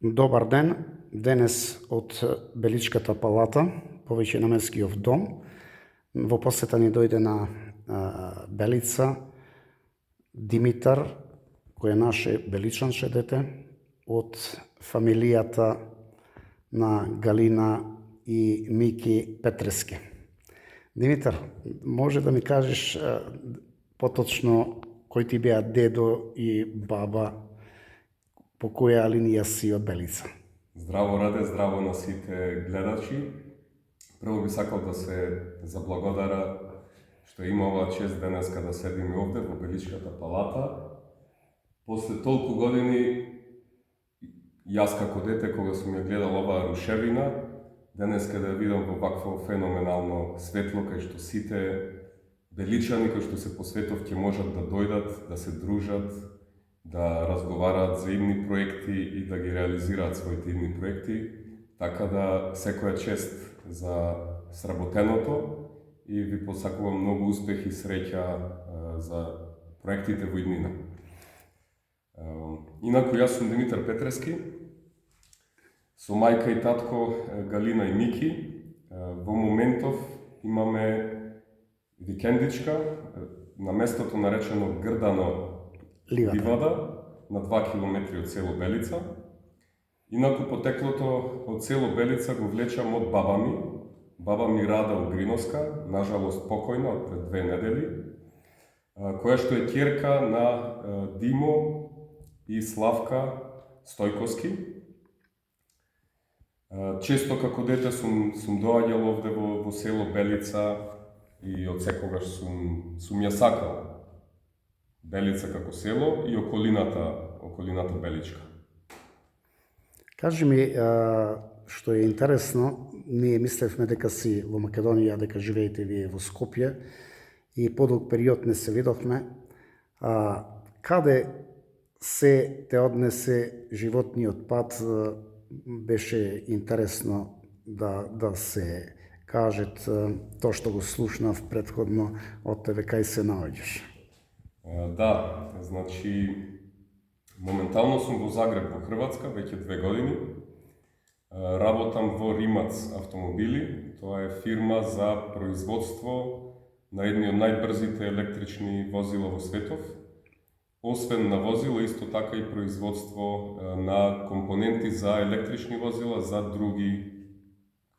Добар ден. Денес од Беличката палата, повеќе наменскиот дом, во посета ни дојде на Белица Димитар, кој е наше беличанче дете, од фамилијата на Галина и Мики Петрески. Димитар, може да ми кажеш поточно кој ти беа дедо и баба, по која линија си од Белица? Здраво, Раде, здраво на сите гледачи. Прво би сакал да се заблагодарам што има оваа чест денеска да седиме овде во Беличката палата. После толку години, јас како дете, кога сум ја гледал оваа рушевина, денеска да ја видам во вакво феноменално светло, кај што сите беличани кои што се по светов ќе можат да дојдат, да се дружат, да разговараат за идни проекти и да ги реализираат своите идни проекти, така да секоја чест за сработеното и ви посакувам многу успех и среќа за проектите во иднина. Инаку јас сум Димитар Петрески, со мајка и татко Галина и Мики. Во моментов имаме викендичка на местото наречено Грдано Ливада, на 2 километри од село Белица. Инаку потеклото од село Белица го влечам од баба ми. Баба ми Рада Угриновска, нажалост покојна од пред 2 недели, која што е ќерка на Димо и Славка Стојковски. Често како дете сум доаѓал овде во село Белица и од секогаш сум ја сакал Белица како село и околината Беличка. Кажи ми, што е интересно, ние мислевме дека си во Македонија, дека живеете вие во Скопје и подолг период не се видовме. Каде се те однесе животниот пат? Беше интересно да се кажет тоа што го слушнав претходно од тебе, кај се наоѓаш. Да, значи, моментално сум во Загреб, во Хрватска, веќе 2 години. Работам во Римац автомобили, тоа е фирма за производство на едни од најбрзите електрични возила во светов. Освен на возила, исто така и производство на компоненти за електрични возила за други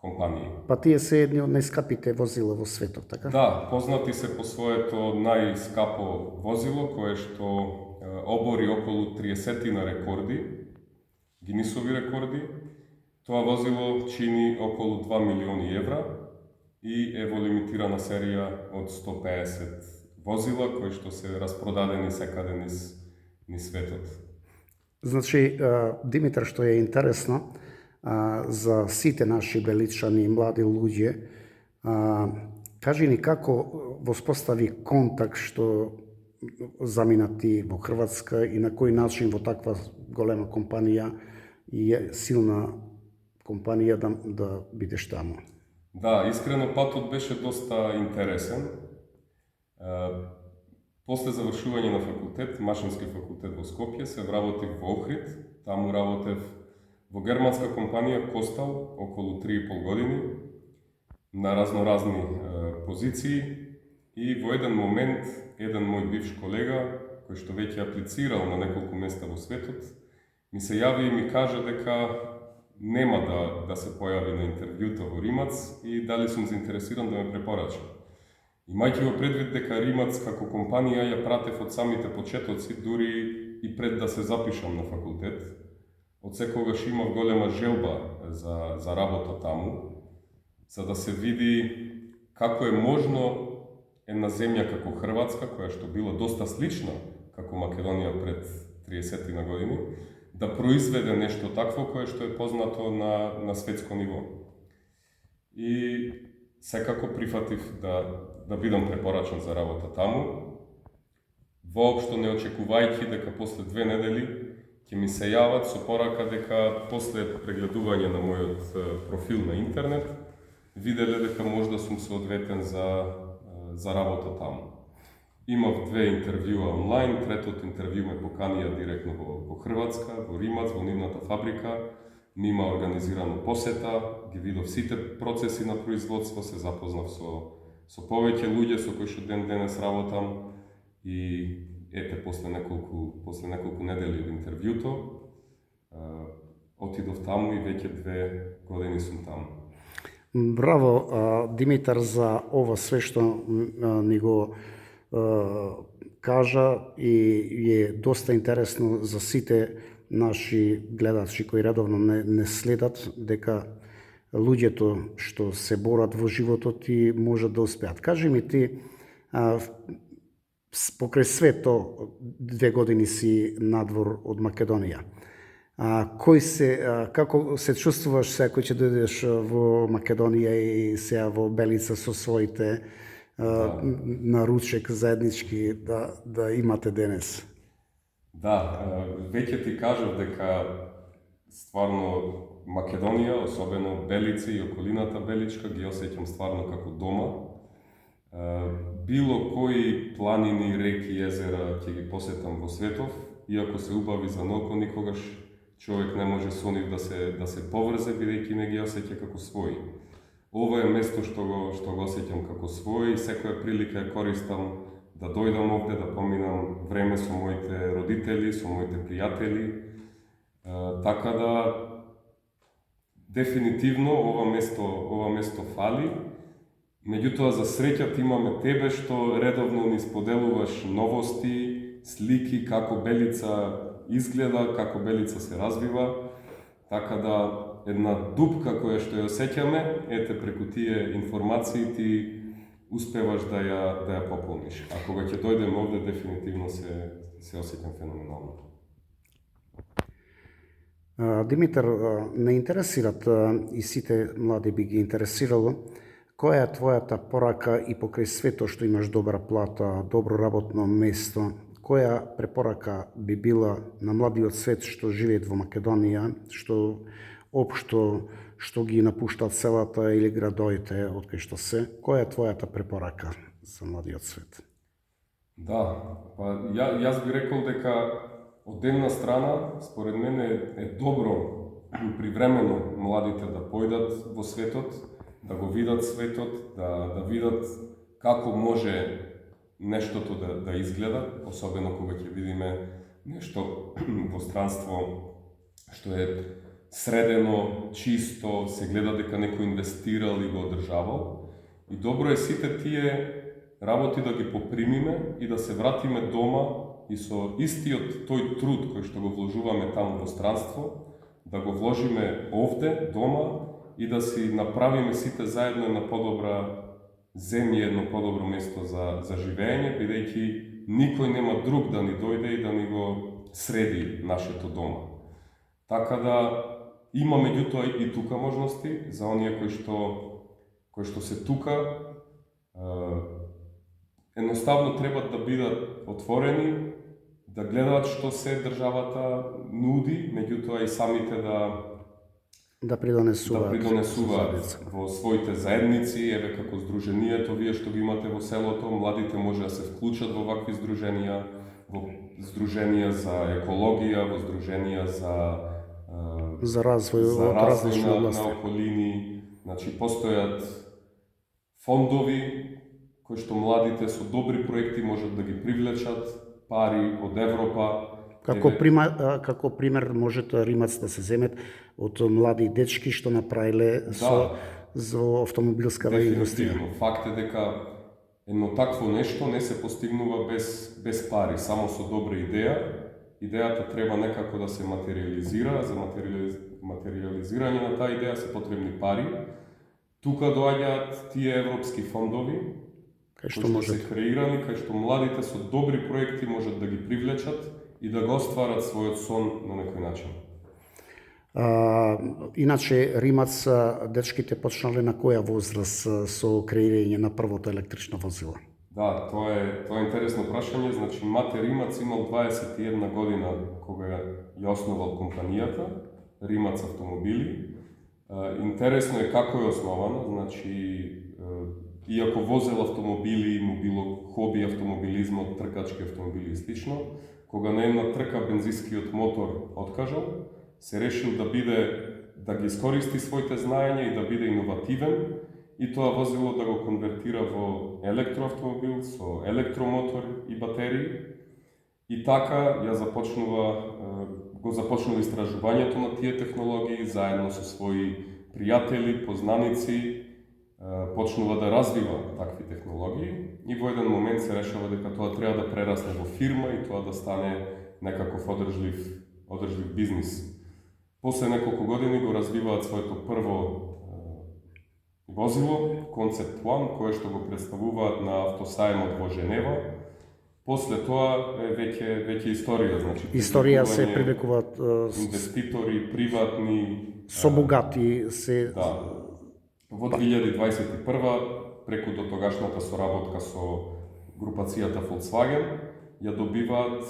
компании. Па тие се едни од најскапите возила во светот, така? Да, познати се по своето најскапо возило, кое што обори околу 30 на рекорди, Гинисови рекорди. Тоа возило чини околу 2 милиони евра и е во лимитирана серија од 150 возила, кои што се распродадени секаде низ светот. Значи, Димитар, што е интересно, за сите наши беличани и млади луѓе, кажи ни како воспостави контакт што замина ти во Хрватска и на кој начин во таква голема компанија и силна компанија да бидеш таму? Да, искрено патот беше доста интересен. После завршување на факултет, машински факултет во Скопје, се вработив во Охрид, таму работев во германска компанија Костал околу 3,5 години на разноразни позиции и во еден момент еден мој бивш колега, кој што веќе аплицирал на неколку места во светот, ми се јави и ми кажа дека нема да се појави на интервјута во Римац и дали сум заинтересиран да ме препорача. Имајќи во предвид дека Римац како компанија ја пратев од самите почетоци, дури и пред да се запишам на факултет, од секогаш имав голема желба за работа таму, за да се види како е можно една земја како Хрватска, која што била доста слична како Македонија пред 30 на години, да произведе нешто такво кое што е познато на светско ниво. И секако прифатив да бидам препорачан за работа таму, воопшто не очекувајќи дека после 2 недели ќе ми се јават со порака дека после прегледување на мојот профил на интернет виделе дека можда сум соодветен за работа таму. Имав 2 интервјуа онлайн, третото интервју ме поканија директно во Хрватска, во Римац, во нивната фабрика. Нима организирано посета, ги видов сите процеси на производство, се запознав со повеќе луѓе со кои што ден денес работам и ете после неколку недели од интервјуто отидов таму и веќе 2 години сум таму. Браво, Димитар, за ова све што ни го кажа и е доста интересно за сите наши гледачи кои редовно не следат дека луѓето што се борат во животот и можат да успеат. Кажи ми ти, покрај свето 2 години си надвор од Македонија. Како се чувствуваш сега кој ќе дојдеш во Македонија и сега во Белица со своите на ручек заеднички да имате денес? Да, веќе ти кажав дека стварно Македонија, особено Белица и околината Беличка, ги осеќам стварно како дома. Било кои планини, реки, езера ќе ги посетам во светов, иако се убави за ноко, никогаш човек не може со нив да се поврзе, бидејќи не ги осеќа како своји. Ова е место што го осеќам како свој и секоја прилика ја користам да дојдам овде, да поминам време со моите родители, со моите пријатели. Така да, дефинитивно ова место фали. Меѓутоа, за среќа имаме тебе што редовно ни споделуваш новости, слики, како Белица изгледа, како Белица се развива. Така да, една дупка која што ја осеќаме, ете преку тие информации ти успеваш да ја пополниш. А кога ќе дојдем овде, дефинитивно се осеќам феноменално. Димитар, не интересират и сите млади би ги интересирало, која е твојата порака и покрај свето што имаш добра плата, добро работно место, која препорака би била на младиот свет што живеат во Македонија, што општо што ги напуштат селата или градовите од кај што се, која е твојата препорака за младиот свет? Да, па јас би рекол дека од една страна, според мене е добро привремено младите да појдат во светот, да го видат светот, да видат како може нештото да изгледа, особено кога ќе видиме нешто во странство што е средено, чисто, се гледа дека некој инвестирал и го одржавал. И добро е сите тие работи да ги попримиме и да се вратиме дома и со истиот тој труд кој што го вложуваме таму во странство, да го вложиме овде, дома, и да си направиме сите заедно една подобра земја, едно подобро место за живење, бидејќи никој нема друг да ни дојде и да ни го среди нашето дома. Така да има меѓутоа и тука можности за оние кои што се тука. Едноставно треба да бидат отворени, да гледаат што се државата нуди, меѓутоа и самите да придонесуваат во своите заедници, еве како здруженијето вие што ги имате во селото, младите може да се вклучат во вакви здруженија, во здруженија за екологија, во здруженија за развој на околини. Значи, постојат фондови кои што младите со добри проекти можат да ги привлечат, пари од Европа. Како пример можете Римац да се земет од млади дечки што направиле за автомобилската индустрија. Факт е дека едно такво нешто не се постигнува без пари, само со добра идеја. Идејата треба некако да се материализира, за материализирање на таа идеја се потребни пари. Тука доаѓаат тие европски фондови, кои што се креирани, кај што младите со добри проекти можат да ги привлечат и да го остварат својот сон на некој начин. Иначе, Римац, дечките почнале на која возраст со креирање на првото електрично возило? Да, тоа е интересно прашање. Значи, Мате Римац имал 21 година кога ја основал компанијата Римац автомобили. Интересно е како е основана. Значи, Иако возел автомобили, му било хоби автомобилизмот, тркачки автомобили и слично, кога на една трка бензинскиот мотор откажал, се решил да ги искористи своите знаења и да биде иновативен, и тоа возило да го конвертира во електроавтомобил со електромотор и батерии. И така го започнува истражувањето на тие технологии заедно со своји пријатели, познаници, почнува да развива такви технологии и во еден момент се решава дека тоа треба да прерасне во фирма и тоа да стане некаков одржлив бизнис. После неколку години го развиваат своето прво возило, концепт план, кое што го представуваат на автосајмот во Женева. После тоа е веќе историја, значи Историја се привлекуваат инвеститори, приватни, со богати се да. Во 2021 преку дотогашната соработка со групацијата Volkswagen ја добиваат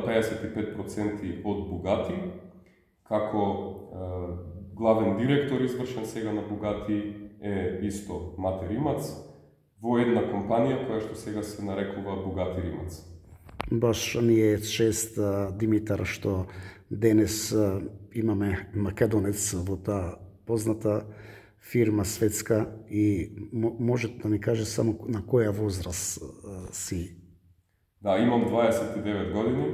55% од Bugatti, како главен директор извршен сега на Bugatti е исто Мате Римац во една компанија која што сега се нарекува Bugatti Римац. Баш ми е чест, Димитар, што денес имаме македонец во таа позната фирма светска и може да ми каже само на која возраст си? Да, имам 29 години.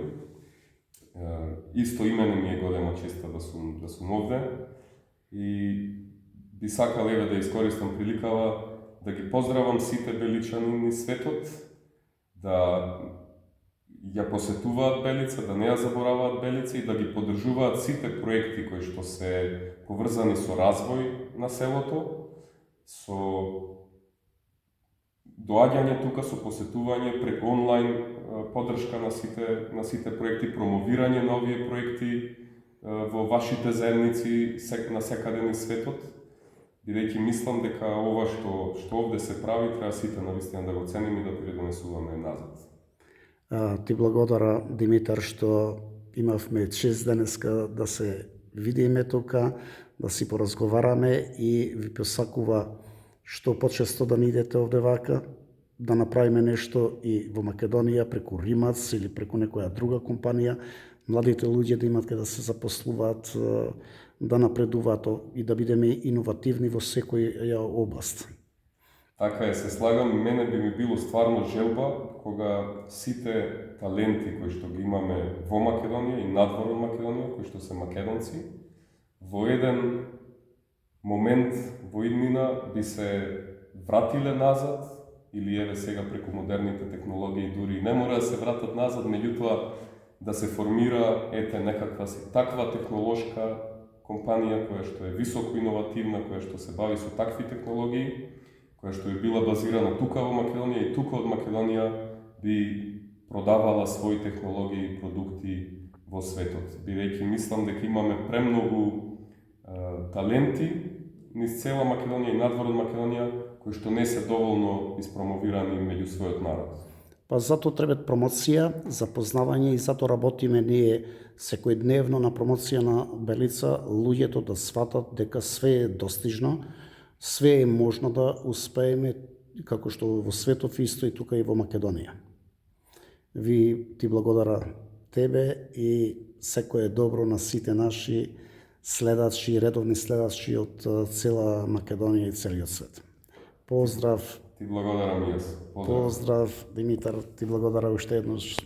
Исто и мене ми е голема честа да сум овде и би сакал еве да искористам приликава да ги поздравам сите беличани низ светот, да ја посетуваат Белица, да не ја забораваат Белица и да ги поддржуваат сите проекти кои што се поврзани со развој на селото, со доаѓање тука, со посетување преку онлайн поддршка на сите проекти, промовирање на овие проекти во вашите заедници насекаде низ светот, бидејќи мислам дека ова што овде се прави треба сите навистина да го цениме и да придонесуваме назад. Ти благодара, Димитар, што имавме чест денеска да се видиме тука, да си поразговараме и ви посакува што почесто да ни идете овде вака, да направиме нешто и во Македонија преку Римац или преку некоја друга компанија, младите луѓе да имат каде да се запослуваат, да напредуваат и да бидеме иновативни во секоја област. Така е, се слагам, мене би ми било стварно желба кога сите таленти кои што ги имаме во Македонија и надвор од Македонија, кои што се македонци, во еден момент во иднина би се вратиле назад, или еве сега преку модерните технологии дури не мора да се вратат назад, меѓутоа да се формира некаква таква технолошка компанија која што е високо иновативна, која што се бави со такви технологии, која што е била базирана тука во Македонија и тука од Македонија би продавала своји технологии и продукти во светот. Бидејќи мислам дека имаме премногу таленти низ цела Македонија и надвор од Македонија, кои што не се доволно испромовирани меѓу својот народ. Па затоа треба промоција, запознавање и затоа работиме ние секојдневно на промоција на Белица, луѓето да сватат дека све е достижно, све е можно да успееме, како што во светов исто и тука и во Македонија. Ти благодара тебе и секое добро на сите наши следачи, редовни следачи од цела Македонија и целиот свет. Поздрав. Ти благодарам и јас. Поздрав, Димитар, ти благодарам уште еднаш.